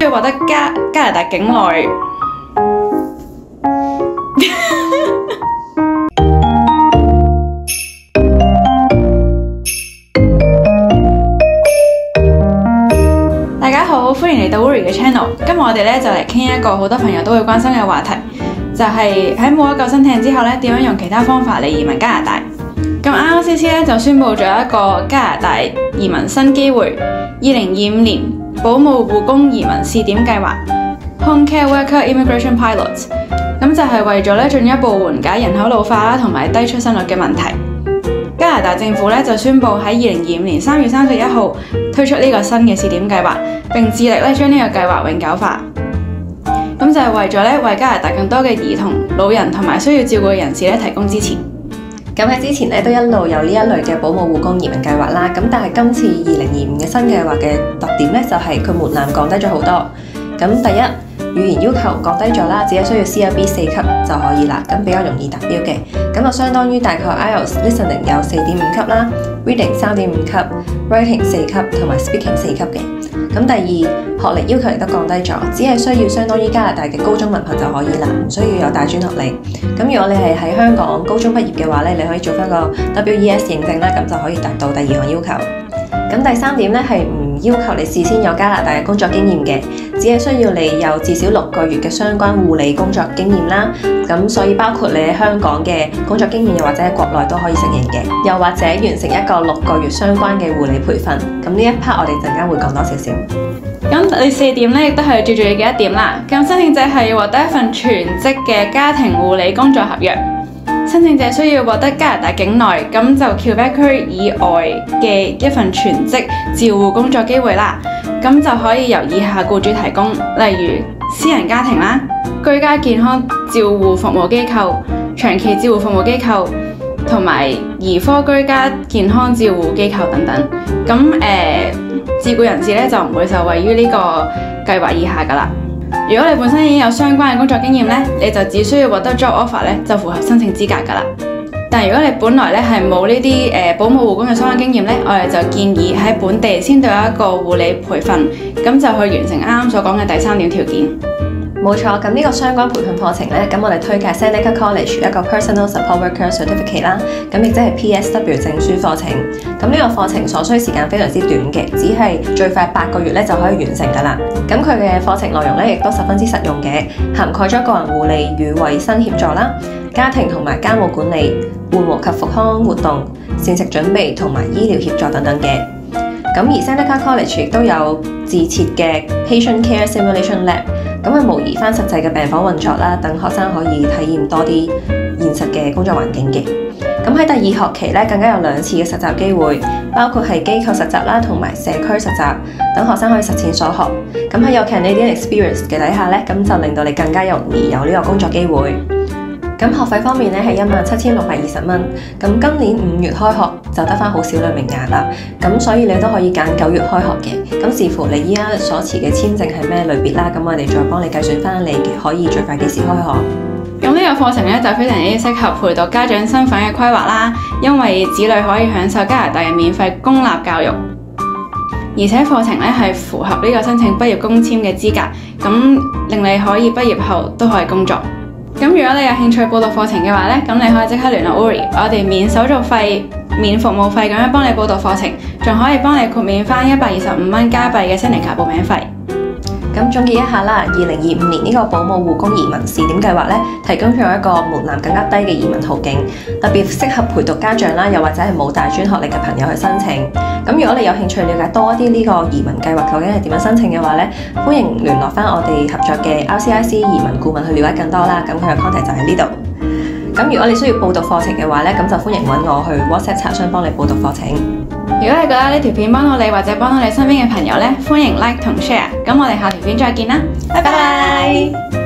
要獲得加拿大境內大家好，歡迎嚟到 Uri 嘅 channel。今日我哋咧就嚟傾一個好多朋友都會關心嘅話題，就係喺冇咗救生艇之後咧，點樣用其他方法嚟移民加拿大。咁RCC 咧就宣布咗一個加拿大移民新機會，2025年保姆護工移民試點計劃 Home Care Worker Immigration Pilot， 咁就係為咗咧進一步緩解人口老化啦同埋低出生率嘅問題。加拿大政府咧就宣布喺2025年3月31號推出呢個新嘅試點計劃，並致力咧將呢個計劃永久化。咁就係為咗咧為加拿大更多嘅兒童、老人同埋需要照顧嘅人士咧提供支持。咁喺之前咧都一路有呢一類嘅保姆護工移民計劃啦，咁但係今次2025嘅新計劃嘅特點咧就係佢門檻降低咗好多。咁第一，語言要求降低咗啦，只係需要 CLB 4級就可以啦，咁比較容易達標嘅。咁就相當於大概 IELTS Listening 有4.5級啦 ，Reading 3.5級 ，Writing 4級同埋 Speaking 4級嘅。咁第二，學歷要求亦都降低咗，只係需要相當於加拿大嘅高中文憑就可以啦，唔需要有大專學歷。咁如果你係喺香港高中畢業嘅話咧，你可以做翻個 WES 認證啦，咁就可以達到第二項要求。咁第三點咧係唔要求你事先有加拿大嘅工作經驗嘅，只係需要你有至少6個月嘅相關護理工作經驗啦。咁所以包括你喺香港嘅工作經驗，又或者喺國內都可以承認嘅，又或者完成一個6個月相關嘅護理培訓。咁呢一 part 我哋陣間會講多少少。咁第4點咧，亦都係最重要嘅一點啦。咁申請者係要獲得一份全職嘅家庭護理工作合約。申請者需要獲得加拿大境內，咁就 Quebec 區以外嘅一份全職照護工作機會啦。咁就可以由以下僱主提供，例如私人家庭啦、居家健康照護服務機構、長期照護服務機構同埋兒科居家健康照護機構等等。咁自僱人士咧就唔會受惠於呢個計劃以下噶啦。如果你本身已經有相關嘅工作經驗咧，你就只需要獲得 job offer 咧，就符合申請資格噶啦。但如果你本來咧係冇呢啲保姆護工嘅相關經驗咧，我哋就建議喺本地先到有一個護理培訓，咁就去完成啱啱所講嘅第3點條件。冇錯，咁呢個相關培訓課程咧，咁我哋推介 Seneca College 一個 Personal Support Worker Certificate 啦，咁亦即係 PSW 證書課程。咁呢個課程所需時間非常之短嘅，只係最快8個月咧就可以完成噶啦。咁佢嘅課程內容咧亦都十分之實用嘅，涵蓋咗個人護理與衛生協助啦、家庭同埋家務管理、緩和及復康活動、膳食準備同埋醫療協助等等嘅。咁而 Seneca College 亦都有自設嘅 Patient Care Simulation Lab， 咁去模擬翻實際嘅病房運作啦，等學生可以體驗多啲現實嘅工作環境嘅。咁喺第2學期咧，更加有2次嘅實習機會，包括係機構實習啦，同埋社區實習，等學生可以實踐所學。咁喺有 Canadian Experience 嘅底下咧，咁就令到你更加容易有呢個工作機會。咁學費方面咧係17,620蚊，咁今年5月開學就得翻好少量名額啦，咁所以你都可以揀9月開學嘅，咁視乎你依家所持嘅簽證係咩類別啦，咁我哋再幫你計算翻你可以最快幾時開學。咁呢個課程咧就非常之適合陪讀家長身份嘅規劃啦，因為子女可以享受加拿大嘅免費公立教育，而且課程咧係符合呢個申請畢業工簽嘅資格，咁令你可以畢業後都可以工作。咁如果你有興趣報讀課程嘅話咧，咁你可以即刻聯絡 Uri， 我哋免手續費、免服務費咁樣幫你報讀課程，仲可以幫你豁免翻125蚊加幣嘅 Seneca 報名費。咁總結一下啦，2025年呢個保姆護工移民試點計劃咧，提供咗一個門檻更加低嘅移民途徑，特別適合陪讀家長啦，又或者係冇大專學歷嘅朋友去申請。咁如果你有興趣了解多一啲呢個移民計劃究竟係點樣申請嘅話咧，歡迎聯絡翻我哋合作嘅 RCIC 移民顧問去了解更多啦。咁佢嘅 contact 就喺呢度。咁如果你需要報讀課程嘅話咧，咁就歡迎揾我去 WhatsApp 查詢幫你報讀課程。如果你覺得呢條片幫到你或者幫到你身邊嘅朋友咧，歡迎 like 同 share。咁我哋下條片再見啦，拜拜。